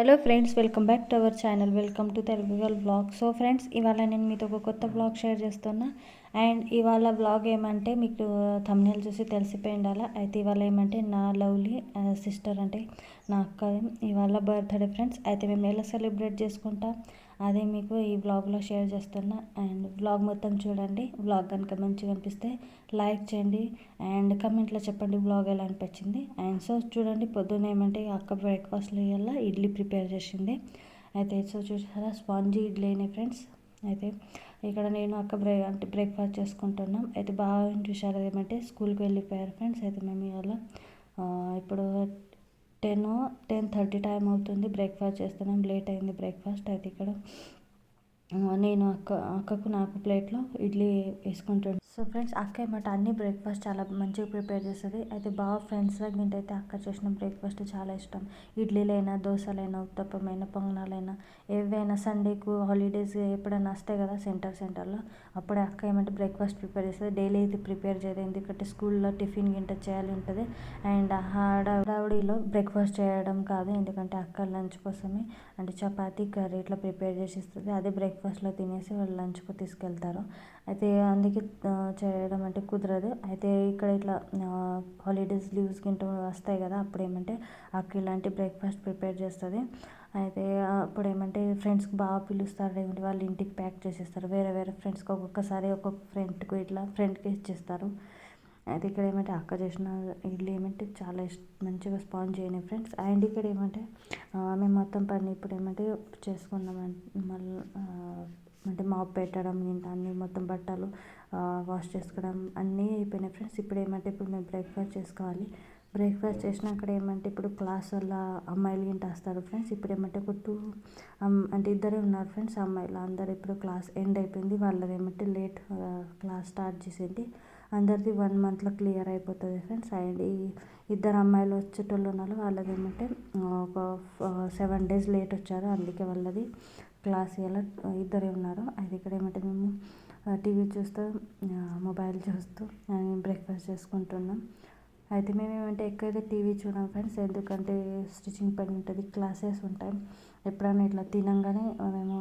Hello friends, welcome back to our channel. Welcome to Telugu girl vlog. So friends, ఇవాళ నేను మీతో ఒక కొత్త వ్లాగ్ షేర్ చేస్తున్నా. అండ్ ఇవాళ వ్లాగ్ ఏమంటే మీకు థంబ్నెయిల్ చూసి తెలిసిపోయి ఉండాలా. అయితే ఇవాళ ఏమంటే నా లవ్లీ సిస్టర్ అంటే నా అక్క ఇవాళ బర్త్డే ఫ్రెండ్స్. అయితే మేము ఎలా సెలబ్రేట్ చేసుకుంటాం అదే మీకు ఈ వ్లాగ్లో షేర్ చేస్తున్నా. అండ్ వ్లాగ్ మొత్తం చూడండి. వ్లాగ్ కనుక మంచిగా అనిపిస్తే లైక్ చేయండి అండ్ కమెంట్లో చెప్పండి వ్లాగ్ ఎలా అనిపించింది. అండ్ సో చూడండి, పొద్దున్న ఏమంటే అక్క బ్రేక్ఫాస్ట్లో ఇవాళ ఇడ్లీ ప్రిపేర్ చేసింది. అయితే సో చూసారా, స్పాంజీ ఇడ్లీ అయినాయి ఫ్రెండ్స్. అయితే ఇక్కడ నేను అక్క బ్రేక్ఫాస్ట్ చేసుకుంటున్నాం. అయితే బాగా చూసారు ఏమంటే స్కూల్కి వెళ్ళిపోయారు ఫ్రెండ్స్. అయితే మేము ఇవాళ ఇప్పుడు 10:30 టైం అవుతుంది. బ్రేక్ఫాస్ట్ చేస్తున్నాం. లేట్ అయింది బ్రేక్ఫాస్ట్. అయితే ఇక్కడ నేను అక్కకు నాకు ప్లేట్లో ఇడ్లీ వేసుకుంటాను. సో ఫ్రెండ్స్, అక్క ఏమంటే అన్ని బ్రేక్ఫాస్ట్ చాలా మంచిగా ప్రిపేర్ చేస్తుంది. అయితే బాగా ఫ్రెండ్స్లో తింటైతే అక్క చేసిన బ్రేక్ఫాస్ట్ చాలా ఇష్టం. ఇడ్లీలైనా, దోశలైనా, ఉత్తప్పమైనా, పొంగనాలైనా, ఏవైనా సండేకు హాలిడేస్ ఎప్పుడైనా వస్తాయి కదా సెంటర్లో, అప్పుడే అక్క ఏమంటే బ్రేక్ఫాస్ట్ ప్రిపేర్ చేస్తుంది. డైలీ ఇది ప్రిపేర్ చేయదు, ఎందుకంటే స్కూల్లో టిఫిన్ గింట చేయాలి ఉంటుంది. అండ్ హడావుడిలో బ్రేక్ఫాస్ట్ చేయడం కాదు, ఎందుకంటే అక్క లంచ్ కోసమే అంటే చపాతీ కర్రీ ఇట్లా ప్రిపేర్ చేసి ఇస్తుంది. అదే బ్రేక్ఫాస్ట్లో తినేసి వాళ్ళు లంచ్కు తీసుకెళ్తారు. అయితే అందుకే చేయడం అంటే కుదరదు. అయితే ఇక్కడ ఇట్లా హాలిడేస్ లీవ్స్ గింట వస్తాయి కదా, అప్పుడు ఏమంటే అక్క ఇలాంటి బ్రేక్ఫాస్ట్ ప్రిపేర్ చేస్తుంది. అయితే అప్పుడు ఏమంటే ఫ్రెండ్స్కి బాగా పిలుస్తారు, లేకుంటే వాళ్ళ ఇంటికి ప్యాక్ చేసేస్తారు. వేరే వేరే ఫ్రెండ్స్కి ఒక్కొక్కసారి ఒక్కొక్క ఫ్రెండ్కి ఇచ్చేస్తారు. అయితే ఇక్కడ ఏమంటే అక్క చేసిన ఇడ్లీ ఏమంటే చాలా మంచిగా స్పాంజ్ అయినాయి ఫ్రెండ్స్. అండ్ ఇక్కడ ఏమంటే మేము మొత్తం పని ఇప్పుడు ఏమంటే చేసుకున్నామంటే మళ్ళీ అంటే మాప్ పెట్టడం ఏంటి అన్నీ మొత్తం బట్టలు వాష్ చేసుకోవడం అన్నీ అయిపోయినాయి ఫ్రెండ్స్. ఇప్పుడు ఏమంటే ఇప్పుడు మేము బ్రేక్ఫాస్ట్ చేసుకోవాలి. బ్రేక్ఫాస్ట్ చేసినా అక్కడ ఏమంటే ఇప్పుడు క్లాస్ వల్ల అమ్మాయిలు ఇంటి వస్తారు ఫ్రెండ్స్. ఇప్పుడు ఏమంటే ఒక అంటే ఇద్దరే ఉన్నారు ఫ్రెండ్స్ అమ్మాయిలు. అందరు ఇప్పుడు క్లాస్ ఎండ్ అయిపోయింది. వాళ్ళది ఏమంటే లేట్ క్లాస్ స్టార్ట్ చేసేది. అందరిది 1 monthలో క్లియర్ అయిపోతుంది ఫ్రెండ్స్. అండ్ ఈ ఇద్దరు అమ్మాయిలు వచ్చేటోళ్ళు ఉన్నారు, వాళ్ళది ఏమంటే ఒక 7 days లేట్ వచ్చారు, అందుకే వాళ్ళది క్లాస్ ఇలా ఇద్దరే ఉన్నారు. అది ఇక్కడ ఏమంటే మేము టీవీ చూస్తూ మొబైల్ చూస్తూ బ్రేక్ఫాస్ట్ చేసుకుంటున్నాం. అయితే మేము ఏమంటే ఎక్కువగా టీవీ చూడం ఫ్రెండ్స్, ఎందుకంటే స్టిచ్చింగ్ పని ఉంటుంది, క్లాసెస్ ఉంటాయి. ఎప్పుడైనా ఇట్లా తినంగానే మేము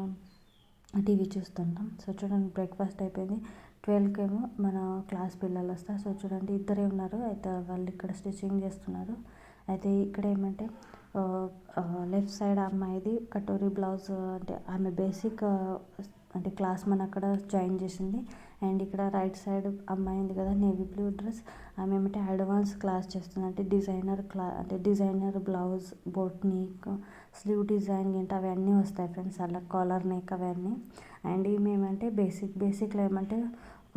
టీవీ చూస్తుంటాం. సో చూడండి, బ్రేక్ఫాస్ట్ అయిపోయింది. 12కి ఏమో మన క్లాస్ పిల్లలు వస్తారు. సో చూడండి, ఇద్దరే ఉన్నారు. అయితే వాళ్ళు ఇక్కడ స్టిచ్చింగ్ చేస్తున్నారు. అయితే ఇక్కడ ఏమంటే లెఫ్ట్ సైడ్ అమ్మాయిది కటోరీ బ్లౌజ్ అంటే ఆమె బేసిక్ అంటే క్లాస్ మన అక్కడ జాయిన్ చేసింది. అండ్ ఇక్కడ రైట్ సైడ్ అమ్మాయి ఉంది కదా, నేవీ బ్లూ డ్రెస్, ఆమె ఏమంటే అడ్వాన్స్ క్లాస్ చేస్తుంది. అంటే designer blouse, boat neck, slew design ఏంటి అవన్నీ వస్తాయి ఫ్రెండ్స్, అలా కాలర్ నెక్ అవన్నీ. అండ్ ఏమంటే బేసిక్లో ఏమంటే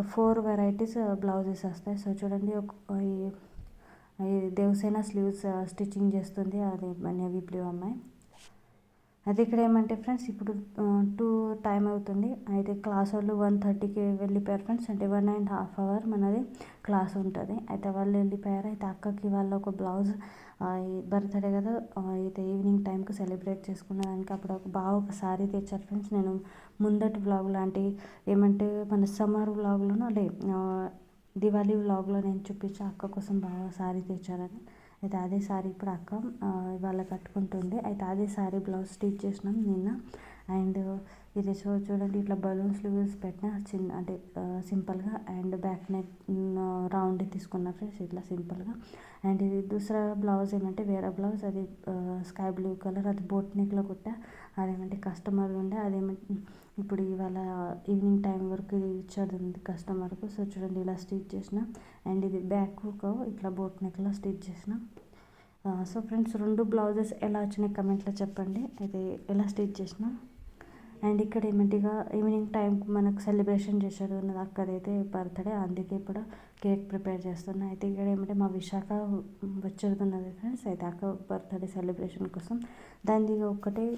ఒక 4 varieties బ్లౌజెస్ వస్తాయి. సో చూడండి, ఈ దేవసేన స్లీవ్స్ స్టిచ్చింగ్ చేస్తుంది, అది నేవీ బ్లూ అమ్మాయి. అయితే ఇక్కడ ఏమంటే ఫ్రెండ్స్ ఇప్పుడు 2 టైం అవుతుంది. అయితే క్లాస్ వాళ్ళు 1:30కి వెళ్ళిపోయారు ఫ్రెండ్స్. అంటే 1.5 hour మనది క్లాస్ ఉంటుంది. అయితే వాళ్ళు వెళ్ళిపోయారు. అయితే అక్కకి వాళ్ళ ఒక బ్లౌజ్ బర్త్డే కదా, అయితే ఈవినింగ్ టైంకి సెలబ్రేట్ చేసుకున్నదానికి అప్పుడు ఒక సారీ తెచ్చారు ఫ్రెండ్స్. నేను ముందటి వ్లాగ్ లాంటి ఏమంటే మన సమ్మర్ వ్లాగ్లోనూ దివాళీ వ్లాగ్లో నేను చూపించా అక్క కోసం బాగా సారీ తెచ్చారని. అయితే అదే సారీ ఇప్పుడు అక్క ఇవాళ కట్టుకుంటుంది. అయితే అదే సారీ బ్లౌజ్ స్టిచ్ చేసినాం నిన్న. అండ్ ఇది చూడండి, ఇట్లా బలూన్స్ లీవ్స్ పెట్టిన చిన్న అంటే సింపుల్గా. అండ్ బ్యాక్ నెక్ రౌండ్ తీసుకున్నా ఫ్రెండ్స్, ఇట్లా సింపుల్గా. అండ్ ఇది దూసరా బ్లౌజ్ ఏమంటే వేరే బ్లౌజ్, అది స్కై బ్లూ కలర్, అది బోట్ నెక్లో కుట్టా. అదేమంటే కస్టమర్ ఉండే, అదేమంటే ఇప్పుడు ఇవాళ ఈవినింగ్ టైం వరకు ఇది ఇచ్చాడు కస్టమర్కు. సో చూడండి, ఇలా స్టిచ్ చేసిన. అండ్ ఇది బ్యాక్ ఇట్లా బోట్ నెక్లో స్టిచ్ చేసిన. సో ఫ్రెండ్స్, 2 బ్లౌజెస్ ఎలా వచ్చినాయి కమెంట్లో చెప్పండి, అయితే ఎలా స్టిచ్ చేసిన. అండ్ ఇక్కడ ఏమంటే ఇక ఈవినింగ్ టైంకి మనకు సెలబ్రేషన్ చేశాడు అన్నది అక్కదైతే బర్త్డే, అందుకే ఇప్పుడు కేక్ ప్రిపేర్ చేస్తున్నా. అయితే ఇక్కడ ఏమంటే మా విశాఖ వచ్చేస్తున్నది ఫ్రెండ్స్. అయితే అక్క బర్త్డే సెలబ్రేషన్ కోసం దానిది ఒక్కటే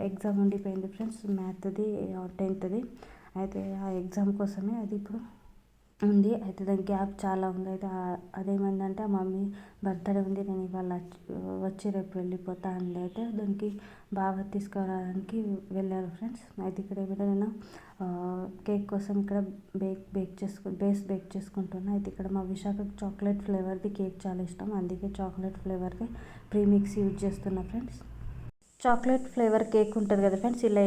ఎగ్జామ్ ఉండిపోయింది ఫ్రెండ్స్, మ్యాథ్ది 10th. అయితే ఆ ఎగ్జామ్ కోసమే అది ఇప్పుడు ఉంది. అయితే దానికి గ్యాప్ చాలా ఉంది. అయితే అదేమైందంటే ఆ మమ్మీ బర్త్డే ఉంది, నేను ఇవాళ వచ్చి రేపు వెళ్ళిపోతా అండి. అయితే దానికి బాగా తీసుకురావడానికి వెళ్ళారు ఫ్రెండ్స్. అయితే ఇక్కడ ఏమైనా నేను కేక్ కోసం ఇక్కడ బేస్ బేక్ చేసుకుంటున్నా. అయితే ఇక్కడ మా విశాఖకు చాక్లెట్ ఫ్లేవర్ది కేక్ చాలా ఇష్టం, అందుకే చాక్లెట్ ఫ్లేవర్ది ప్రీమిక్స్ యూజ్ చేస్తున్నా ఫ్రెండ్స్. చాక్లెట్ ఫ్లేవర్ కేక్ ఉంటుంది కదా ఫ్రెండ్స్, ఇలా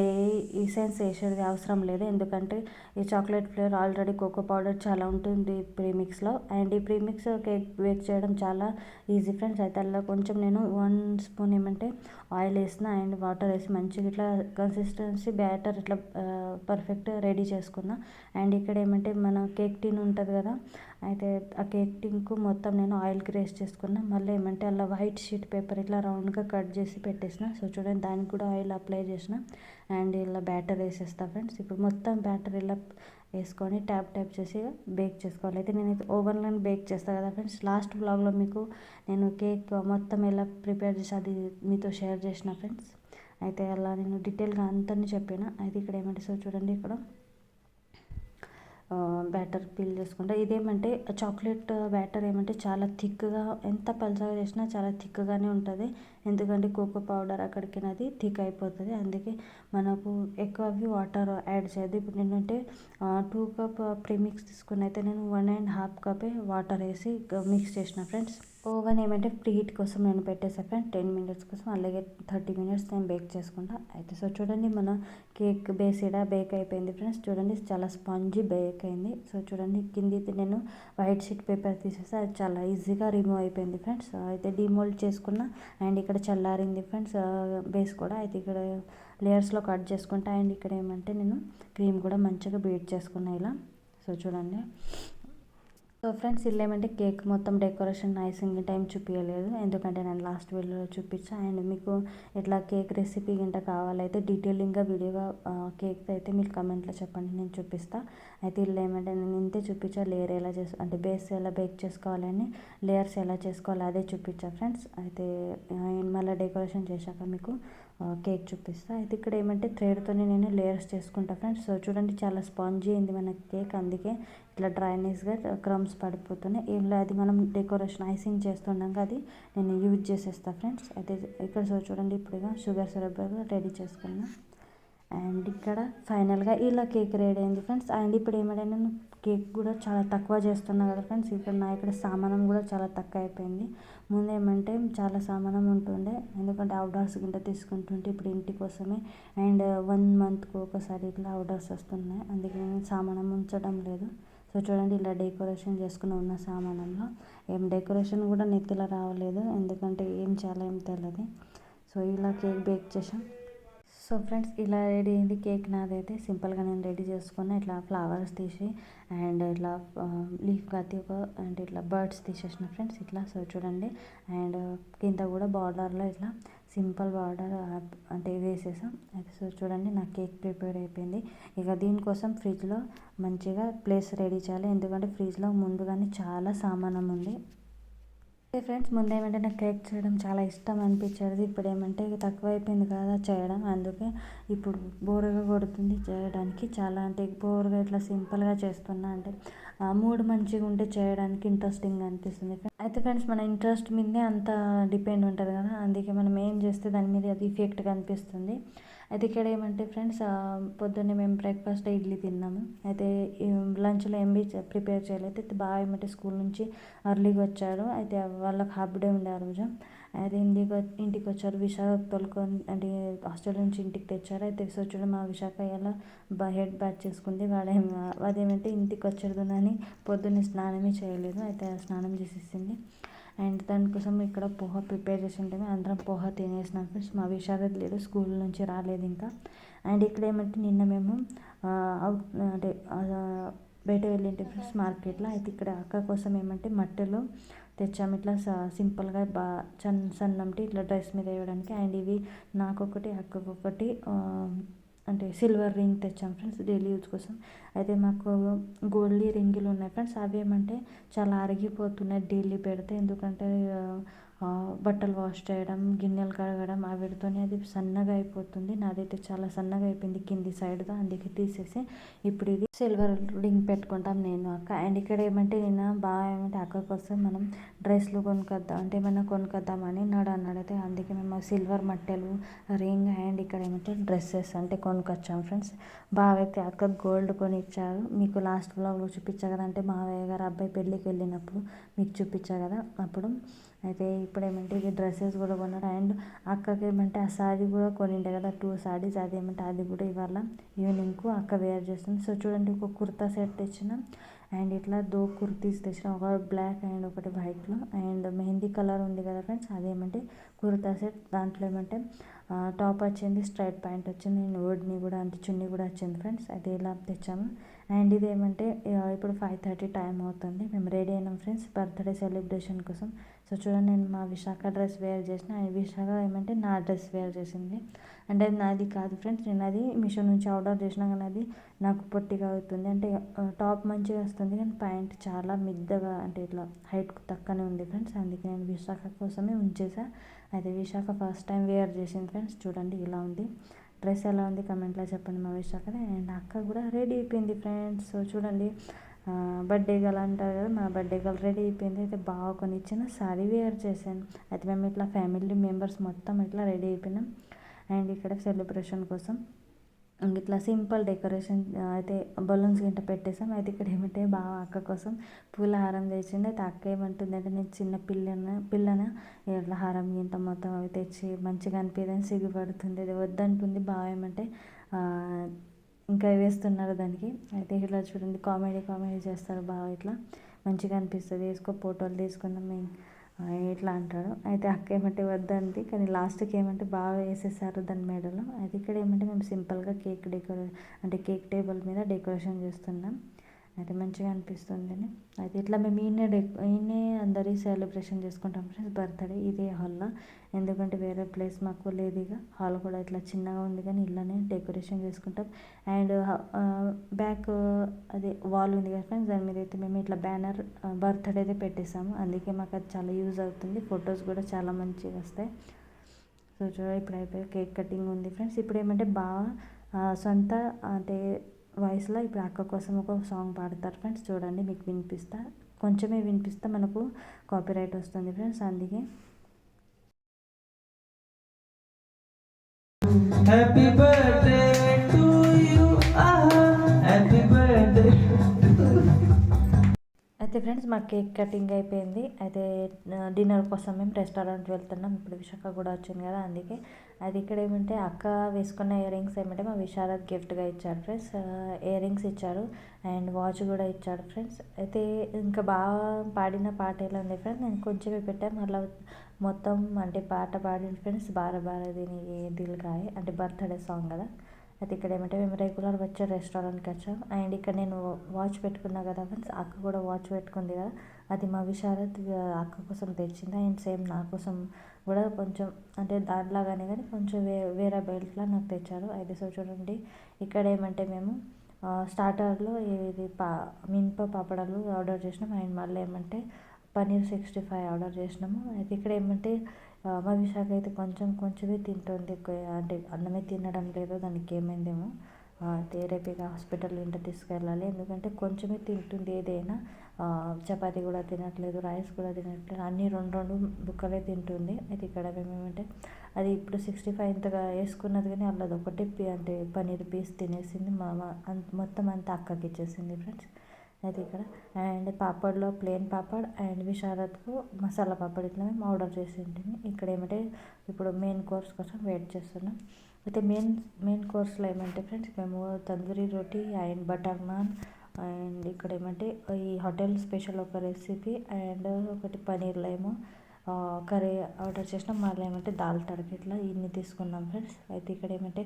ఎసెన్స్ వేసేది అవసరం లేదు. ఎందుకంటే ఈ chocolate flavour already cocoa powder చాలా ఉంటుంది ప్రీమిక్స్లో. అండ్ ఈ ప్రీమిక్స్ కేక్ బేక్ చేయడం చాలా ఈజీ ఫ్రెండ్స్. అయితే అలా కొంచెం నేను 1 స్పూన్ ఏమంటే ఆయిల్ వేసిన అండ్ వాటర్ వేసి మంచిగా ఇట్లా కన్సిస్టెన్సీ బ్యాటర్ ఇట్లా పర్ఫెక్ట్ రెడీ చేసుకున్నా. అండ్ ఇక్కడ ఏమంటే మన కేక్ టిన్ ఉంటుంది కదా, అయితే ఆ కేక్ టిన్కు మొత్తం నేను ఆయిల్ గ్రేస్ చేసుకున్నా. మళ్ళీ ఏమంటే అలా వైట్ షీట్ పేపర్ ఇట్లా రౌండ్గా కట్ చేసి పెట్టేసిన. సో చూడండి, దానికి కూడా ఆయిల్ అప్లై చేసిన అండ్ ఇలా బ్యాటర్ వేసేస్తా ఫ్రెండ్స్. ఇప్పుడు మొత్తం బ్యాటర్ ఇలా వేసుకొని ట్యాప్ చేసి బేక్ చేసుకోవాలి. అయితే నేను ఓవెన్లో బేక్ చేస్తాను కదా ఫ్రెండ్స్, లాస్ట్ వ్లాగ్లో మీకు నేను కేక్ మొత్తం ఎలా ప్రిపేర్ చేసి అది మీతో షేర్ చేసిన ఫ్రెండ్స్. అయితే అలా నేను డీటెయిల్గా అంతని చెప్పిన. అయితే ఇక్కడ ఏమంటే సో చూడండి, ఇక్కడ బ్యాటర్ పీల్ చేసుకుంటా. ఇదేమంటే చాక్లెట్ బ్యాటర్ ఏమంటే చాలా థిక్గా, ఎంత పలుచగా చేసినా చాలా థిక్గానే ఉంటుంది. ఎందుకంటే కోకో పౌడర్ అక్కడికి అది థిక్ అయిపోతుంది. అందుకే మనకు ఎక్కువ వాటర్ యాడ్ చేయదు. ఇప్పుడు నేనంటే 2 కప్ ప్రీమిక్స్ తీసుకుని అయితే నేను 1.5 కప్ వాటర్ వేసి మిక్స్ చేసిన ఫ్రెండ్స్. ఓవెన్ ఏమంటే ప్రీ హీట్ కోసం నేను పెట్టేసాను ఫ్రెండ్స్ 10 మినిట్స్ కోసం. అలాగే 30 మినిట్స్ నేను బేక్ చేసుకుంటా. అయితే సో చూడండి, మన కేక్ బేస్ ఇక్కడ బేక్ అయిపోయింది ఫ్రెండ్స్. చూడండి, చాలా స్పాంజీ బేక్ అయింది. సో చూడండి, కింది నేను వైట్ షీట్ పేపర్ తీసేస్తే అది చాలా ఈజీగా రిమూవ్ అయిపోయింది ఫ్రెండ్స్. అయితే డిమోల్డ్ చేసుకున్న అండ్ ఇక్కడ చల్లారింది ఫ్రెండ్స్ బేస్ కూడా. అయితే ఇక్కడ లేయర్స్లో కట్ చేసుకుంటా. అండ్ ఇక్కడ ఏమంటే నేను క్రీమ్ కూడా మంచిగా బీట్ చేసుకున్నా ఇలా. సో చూడండి, సో ఫ్రెండ్స్ ఇలా ఏమంటే కేక్ మొత్తం డెకరేషన్ ఐసింగ్ టైం చూపించలేదు, ఎందుకంటే నేను లాస్ట్ వీడియోలో చూపించాను. అండ్ మీకు ఇట్లా కేక్ రెసిపీ గింట కావాలైతే డీటెయిలింగ్గా వీడియోగా కేక్ అయితే మీరు కమెంట్లో చెప్పండి, నేను చూపిస్తాను. అయితే ఇలా ఏమంటే నేను ఇంతే చూపించా, లేయర్ ఎలా అంటే బేస్ ఎలా బేక్ చేసుకోవాలని, లేయర్స్ ఎలా చేసుకోవాలి అదే చూపించా ఫ్రెండ్స్. అయితే మళ్ళీ డెకరేషన్ చేశాక మీకు కేక్ చూపిస్తా. అయితే ఇక్కడ ఏమంటే థ్రెడ్తో నేను లేయర్స్ చేసుకుంటా ఫ్రెండ్స్. సో చూడండి, చాలా స్పాంజీ అయింది మన కేక్, అందుకే ఇట్లా డ్రైనెస్గా క్రమ్స్ పడిపోతున్నాయి. ఇలా అది మనం డెకరేషన్ ఐసింగ్ చేస్తుండగా అది నేను యూజ్ చేసేస్తా ఫ్రెండ్స్. అయితే ఇక్కడ సో చూడండి, ఇప్పుడుగా షుగర్ సిరప్ రెడీ చేసుకున్నా. అండ్ ఇక్కడ ఫైనల్గా ఇలా కేక్ రెడీ అయింది ఫ్రెండ్స్. అండ్ ఇప్పుడు ఏమంటే నేను కేక్ కూడా చాలా తక్కువ చేస్తున్నా కదా ఫ్రెండ్స్. ఇప్పుడు నా ఇక్కడ సామానం కూడా చాలా తక్కువ అయిపోయింది. ముందు ఏమంటే చాలా సామానం ఉంటుండే, ఎందుకంటే అవుట్డోర్స్ గింట తీసుకుంటుంటే ఇప్పుడు ఇంటి కోసమే. అండ్ 1 మంత్కి ఒకసారి ఇట్లా అవుట్డోర్స్ వస్తున్నాయి, అందుకే నేను సామానం ఉంచడం లేదు. సో చూడండి, ఇలా డెకరేషన్ చేసుకుని ఉన్న సామానంలో ఏం డెకరేషన్ కూడా నెత్తిలో రావలేదు, ఎందుకంటే ఏం చాలా ఏం తెలియదు. సో ఇలా కేక్ బేక్ చేసాం. సో ఫ్రెండ్స్, ఇలా రెడీ అయింది కేక్. నాదైతే సింపుల్గా నేను రెడీ చేసుకున్న, ఇట్లా ఫ్లవర్స్ తీసి అండ్ ఇట్లా లీఫ్ కత్తి అండ్ ఇట్లా బర్డ్స్ తీసేసిన ఫ్రెండ్స్ ఇట్లా. సో చూడండి, అండ్ కింద కూడా బార్డర్లో ఇట్లా సింపుల్ బార్డర్ అంటే వేసేసాం. అయితే సో చూడండి, నా కేక్ ప్రిపేర్ అయిపోయింది. ఇక దీనికోసం ఫ్రిడ్జ్లో మంచిగా ప్లేస్ రెడీ చేయాలి, ఎందుకంటే ఫ్రిడ్జ్లో ముందుగానే చాలా సామానం ఉంది. ఫ్రెండ్స్, ముందు ఏమంటే నాకు కేక్ చేయడం చాలా ఇష్టం అనిపించేది. ఇప్పుడు ఏమంటే తక్కువ అయిపోయింది కదా చేయడం, అందుకే ఇప్పుడు బోరుగా కొడుతుంది చేయడానికి. చాలా అంటే బోరుగా ఇట్లా సింపుల్గా చేస్తున్నా, అంటే మూడ్ మంచిగా ఉంటే చేయడానికి ఇంట్రెస్టింగ్గా అనిపిస్తుంది. అయితే ఫ్రెండ్స్, మన ఇంట్రెస్ట్ మీదే అంత డిపెండ్ ఉంటుంది కదా, అందుకే మనం ఏం చేస్తే దాని మీద అది ఎఫెక్ట్గా అనిపిస్తుంది. అయితే ఇక్కడ ఏమంటే ఫ్రెండ్స్, పొద్దున్నే మేము బ్రేక్ఫాస్ట్ ఇడ్లీ తిన్నాము. అయితే లంచ్లో ఏం ప్రిపేర్ చేయలేదు. అయితే బాగా ఏమంటే స్కూల్ నుంచి అర్లీగా వచ్చారు. అయితే వాళ్ళకి హాఫ్ డే ఉండే ఆ రోజు. అయితే ఇంటికి వచ్చారు, విశాఖ తోలుకొని అంటే హాస్టల్ నుంచి ఇంటికి తెచ్చారు. అయితే సో చూడండి, మా విశాఖ ఇలా హెడ్ బ్యాట్ చేసుకుంది. అదేమంటే ఇంటికి వచ్చేదని పొద్దున్నే స్నానమే చేయలేదు, అయితే స్నానం చేసేసింది. అండ్ దానికోసం ఇక్కడ పోహా ప్రిపేర్ చేసి ఉంటే అందరం పోహా తినేసినాం ఫ్రెండ్స్. మా విశాఖ లేదు, స్కూల్ నుంచి రాలేదు ఇంకా. అండ్ ఇక్కడ ఏమంటే నిన్న మేము అంటే బయట వెళ్ళింటే ఫ్రెండ్స్ మార్కెట్లో. అయితే ఇక్కడ అక్క కోసం ఏమంటే మట్టెలు తెచ్చాము, ఇట్లా సింపుల్గా సన్నంటి ఇట్లా డ్రెస్ మీద వేయడానికి. అండ్ ఇవి నాకొకటి అక్కకొకటి అంటే సిల్వర్ రింగ్ తెచ్చాం ఫ్రెండ్స్ డైలీ యూజ్ కోసం. అయితే మాకు గోల్డ్ రింగులు ఉన్నాయి ఫ్రెండ్స్, అవి ఏమంటే చాలా అరిగిపోతున్నాయి డైలీ పెడితే, ఎందుకంటే బట్టలు వాష్ చేయడం, గిన్నెలు కడగడం వీటితోనే అది సన్నగా అయిపోతుంది. నాదైతే చాలా సన్నగా అయిపోయింది కింది సైడ్గా, అందుకే తీసేసి ఇప్పుడు ఇది సిల్వర్ రింగ్ పెట్టుకుంటాం నేను అక్క. అండ్ ఇక్కడ ఏమంటే నేను బాగా ఏమంటే అక్క కోసం మనం డ్రెస్లు కొనుక్కొద్దాం అంటే ఏమన్నా కొనుక్కొద్దామని అన్నాడైతే, అందుకే మేము సిల్వర్ మట్టెలు రింగ్ అండ్ ఇక్కడ ఏమంటే డ్రెస్సెస్ అంటే కొనుక్కొచ్చాం ఫ్రెండ్స్. బాగా అయితే అక్క గోల్డ్ కొని ఇచ్చారు. మీకు లాస్ట్ వ్లాగ్లో చూపించా కదా, అంటే మావయ్య గారు అబ్బాయి పెళ్ళికి వెళ్ళినప్పుడు మీకు చూపించా కదా, అప్పుడు అయితే ఇప్పుడు ఏమంటే ఇది డ్రెస్సెస్ కూడా కొన్నాడు. అండ్ అక్కకి ఏమంటే ఆ శారీ కూడా కొనిండే కదా 2 శారీస్, అది ఏమంటే అది కూడా ఇవాళ ఈవినింగ్కు అక్క వేర్ చేస్తుంది. సో చూడండి, ఒక కుర్తా సెట్ తెచ్చిన అండ్ ఇట్లా కుర్తీస్ తెచ్చిన, ఒక బ్లాక్ అండ్ ఒకటి వైట్లో. అండ్ మెహందీ కలర్ ఉంది కదా ఫ్రెండ్స్, అదేమంటే కుర్తా సెట్. దాంట్లో ఏమంటే టాప్ వచ్చింది, స్ట్రైట్ ప్యాంట్ వచ్చింది, అండ్ ఓడ్ని కూడా అంటే చున్నీ కూడా వచ్చింది ఫ్రెండ్స్. అయితే ఇలా తెచ్చాము. అండ్ ఇది ఏమంటే ఇప్పుడు 5:30 టైం అవుతుంది. మేము రెడీ అయినాం ఫ్రెండ్స్ బర్త్డే సెలబ్రేషన్ కోసం. సో చూడండి, నేను మా విశాఖ డ్రెస్ వేర్ చేసిన, అండ్ విశాఖ ఏమంటే నా డ్రెస్ వేర్ చేసింది. అంటే అది నాది కాదు ఫ్రెండ్స్, నేను అది మీషో నుంచి ఆర్డర్ చేసినా కానీ అది నాకు పొట్టిగా అవుతుంది. అంటే టాప్ మంచిగా వస్తుంది కానీ ప్యాంట్ చాలా మిద్దగా అంటే ఇట్లా హైట్కు తక్కువనే ఉంది ఫ్రెండ్స్. అందుకే నేను విశాఖ కోసమే ఉంచేసా. అయితే విశాఖ ఫస్ట్ టైం వేర్ చేసింది ఫ్రెండ్స్. చూడండి ఇలా ఉంది డ్రెస్, ఎలా ఉంది కమెంట్లో చెప్పండి మా విశాఖది. అండ్ అక్క కూడా రెడీ అయిపోయింది ఫ్రెండ్స్. సో చూడండి, బర్త్డే గర్ల్ అంటారు కదా, మా బర్త్డే గర్ల్ రెడీ అయిపోయింది. అయితే బాగా కొనిచ్చిన సారీ వేర్ చేశాను. అయితే మేము ఇట్లా ఫ్యామిలీ మెంబర్స్ మొత్తం ఇట్లా రెడీ అయిపోయినాం. అండ్ ఇక్కడ సెలబ్రేషన్ కోసం ఇట్లా సింపుల్ డెకరేషన్ అయితే బలూన్స్ గింట పెట్టేసాం. అయితే ఇక్కడ ఏమంటే బాగా అక్క కోసం పూల హారం తెచ్చిండు. అయితే అక్క ఏమంటుందంటే, నేను చిన్న పిల్లన ఇట్లా హారం గింట మొత్తం అవి తెచ్చి మంచిగా అనిపించదని సిగ్గుపడుతుంది. అది వద్దంటుంది. బాగా ఏమంటే ఇంకా వేస్తున్నారు దానికి. అయితే ఇట్లా చూడండి, కామెడీ చేస్తారు బాగా, ఇట్లా మంచిగా అనిపిస్తుంది. వేసుకో ఫోటోలు తీసుకుందాం మేము ఇట్లా అంటాడు. అయితే అక్క ఏమంటే వద్దంది, కానీ లాస్ట్కి ఏమంటే బాగా వేసేసారు దాని మెడలో. అయితే ఇక్కడ ఏమంటే మేము సింపుల్గా అంటే కేక్ టేబుల్ మీద డెకరేషన్ చేస్తున్నాం. అయితే మంచిగా అనిపిస్తుంది. అయితే ఇట్లా మేము ఈయనే అందరి సెలబ్రేషన్ చేసుకుంటాం ఫ్రెండ్స్ బర్త్డే ఇదే హాల్లో. ఎందుకంటే వేరే ప్లేస్ మాకు లేదు. ఇక హాల్ కూడా ఇట్లా చిన్నగా ఉంది కానీ ఇలానే డెకరేషన్ చేసుకుంటాం. అండ్ బ్యాక్ అదే వాల్ ఉంది కదా ఫ్రెండ్స్, దాని మీద అయితే మేము ఇట్లా బ్యానర్ బర్త్డే అయితే పెట్టేసాము. అందుకే మాకు అది చాలా యూజ్ అవుతుంది. ఫొటోస్ కూడా చాలా మంచిగా వస్తాయి. సో చూడండి, ఇప్పుడు అయిపోయి కేక్ కటింగ్ ఉంది ఫ్రెండ్స్. ఇప్పుడు ఏమంటే బాగా సొంత అంటే వాయిస్లో ఇప్పుడు అక్క కోసం ఒక సాంగ్ పాడతారు ఫ్రెండ్స్. చూడండి, మీకు వినిపిస్తా, కొంచెమే వినిపిస్తా, మనకు కాపీరైట్ వస్తుంది ఫ్రెండ్స్. అందుకే happy birthday to you, happy birthday. అయితే ఫ్రెండ్స్ మా కేక్ కటింగ్ అయిపోయింది. అయితే డిన్నర్ కోసం మేము రెస్టారెంట్ వెళ్తున్నాం. ఇప్పుడు విశాఖ కూడా వచ్చింది కదా, అందుకే. అది ఇక్కడ ఏమంటే అక్క వేసుకున్న ఇయర్ రింగ్స్ ఏమంటే మా విశారద్ గిఫ్ట్గా ఇచ్చారు ఫ్రెండ్స్. ఇయర్ రింగ్స్ ఇచ్చారు అండ్ వాచ్ కూడా ఇచ్చాడు ఫ్రెండ్స్. అయితే ఇంకా బాగా పాడిన పాట ఎలా ఉంది ఫ్రెండ్స్, నేను కొంచెమే పెట్టాను. మళ్ళీ మొత్తం అంటే పాట పాడిన ఫ్రెండ్స్, దీని దిల్కాయ్ అంటే బర్త్డే సాంగ్ కదా. అయితే ఇక్కడ ఏమంటే మేము రెగ్యులర్ వచ్చే రెస్టారెంట్కి వచ్చాం. అండ్ ఇక్కడ నేను వాచ్ పెట్టుకున్నా కదా ఫ్రెండ్స్, అక్క కూడా వాచ్ పెట్టుకుంది కదా, అది మా విశారద్ అక్క కోసం తెచ్చింది. అండ్ సేమ్ నా కోసం కూడా కొంచెం అంటే దాంట్లాగానే కానీ కొంచెం వేరే బెల్ట్లా నాకు తెచ్చారు. అయితే సో చూడండి, ఇక్కడ ఏమంటే మేము స్టార్టర్లో ఇది మినప పాపడాలు ఆర్డర్ చేసినాం. అండ్ మళ్ళీ ఏమంటే పన్నీర్ 65 ఆర్డర్ చేసినాము. అయితే ఇక్కడ ఏమంటే మా విశాఖ అయితే కొంచెమే తింటుంది, అంటే అన్నమే తినడం లేదు. దానికి ఏమైందేమో. రేపు ఇక హాస్పిటల్ ఇంట తీసుకెళ్ళాలి. ఎందుకంటే కొంచెమే తింటుంది ఏదైనా. చపాతీ కూడా తినట్లేదు, రైస్ కూడా తినట్లేదు, అన్నీ 2 బుక్కలే తింటుంది. అయితే ఇక్కడ ఏమంటే అది ఇప్పుడు 65 ఇంతగా వేసుకున్నది కానీ అల్లది ఒకటి అంటే పన్నీర్ పీస్ తినేసింది. మొత్తం అంతా అక్కకి ఇచ్చేసింది ఫ్రెండ్స్. అయితే ఇక్కడ అండ్ పాపడ్లో ప్లెయిన్ పాపడ్ అండ్ విశారద్కు మసాలా పాపడ్ ఇట్లా మేము ఆర్డర్ చేసి ఉంటుంది. ఇక్కడ ఏమంటే ఇప్పుడు మెయిన్ కోర్స్ కోసం వెయిట్ చేస్తున్నాం. అయితే మెయిన్ కోర్స్లో ఏమంటే ఫ్రెండ్స్ మేము తందూరి రోటీ అండ్ బటర్ నాన్ అండ్ ఇక్కడ ఏమంటే ఈ హోటల్ స్పెషల్ ఒక రెసిపీ అండ్ ఒకటి పన్నీర్లో ఏమో కర్రీ ఆర్డర్ చేసినాం. మళ్ళీ ఏమంటే దాల్ తడక ఇట్లా ఇన్ని తీసుకున్నాం ఫ్రెండ్స్. అయితే ఇక్కడ ఏమంటే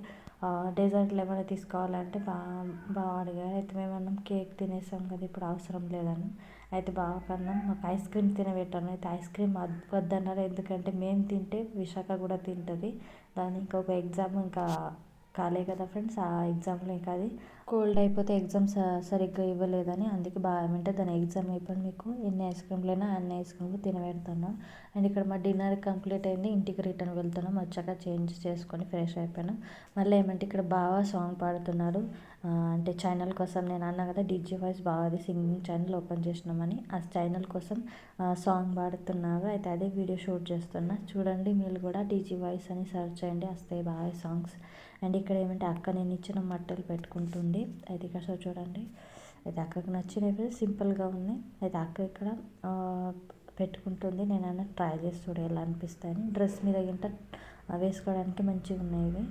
డెజర్ట్లు ఏమైనా తీసుకోవాలంటే బాగా అడిగారు. అయితే మేము అన్నాం కేక్ తినేసాం కదా ఇప్పుడు అవసరం లేదని. అయితే బాగా కన్నాం, మాకు ఐస్ క్రీమ్ తినబెట్టాను. అయితే ఐస్ క్రీమ్ వద్దన్నారు, ఎందుకంటే మేము తింటే విశాఖ కూడా తింటుంది. దాని ఇంకొక ఎగ్జామ్ ఇంకా కాలే కదా ఫ్రెండ్స్, ఆ ఎగ్జామ్లో ఇంకా అది కోల్డ్ అయిపోతే ఎగ్జామ్స్ సరిగ్గా ఇవ్వలేదని, అందుకే బాగా ఏమంటే దాని ఎగ్జామ్ అయిపోయింది, మీకు ఎన్ని ఐస్ క్రీమ్లైనా అన్ని ఐస్ క్రీమ్లు తినబెడుతున్నాం. అండ్ ఇక్కడ మా డిన్నర్ కంప్లీట్ అయింది. ఇంటికి రిటర్న్ వెళ్తున్నాం. వచ్చాక చేంజ్ చేసుకొని ఫ్రెష్ అయిపోయినాం. మళ్ళీ ఏమంటే ఇక్కడ బాగా సాంగ్ పాడుతున్నారు. అంటే ఛానల్ కోసం నేను అన్నా కదా డీజే వాయిస్ బాగా సింగింగ్ ఛానల్ ఓపెన్ చేసినామని, ఆ ఛానల్ కోసం సాంగ్ పాడుతున్నారు. అయితే అదే వీడియో షూట్ చేస్తున్నా. చూడండి, మీరు కూడా డీజే వాయిస్ అని సెర్చ్ చేయండి, వస్తాయి బాగా సాంగ్స్. అండ్ ఇక్కడ ఏమంటే అక్క నేను ఇచ్చిన మట్టలు పెట్టుకుంటుంది. అయితే ఇక్కడ చూడండి, అయితే అక్కకు నచ్చినవి సింపుల్గా ఉన్నాయి. అయితే అక్క ఇక్కడ పెట్టుకుంటుంది. నేనైనా ట్రై చేసి చూడ ఎలా అనిపిస్తాయని. డ్రెస్ మీద గింట వేసుకోవడానికి మంచిగా ఉన్నాయి ఇవి.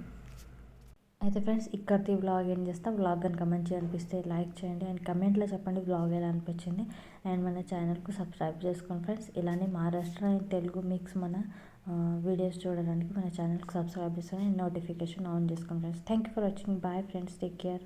అయితే ఫ్రెండ్స్ ఇక్కడిది వ్లాగ్ ఏం చేస్తా. వ్లాగ్ కనుక మంచిగా అనిపిస్తే లైక్ చేయండి అండ్ కమెంట్లో చెప్పండి వ్లాగ్ ఎలా అనిపించింది. అండ్ మన ఛానల్కు సబ్స్క్రైబ్ చేసుకోండి ఫ్రెండ్స్. ఇలానే మహారాష్ట్ర అండ్ తెలుగు మిక్స్ మన వీడియోస్ చూడడానికి మన ఛానల్కి సబ్స్క్రైబ్ చేసుకొని నోటిఫికేషన్ ఆన్ చేసుకోండి friends. Thank you for watching. Bye friends, take care.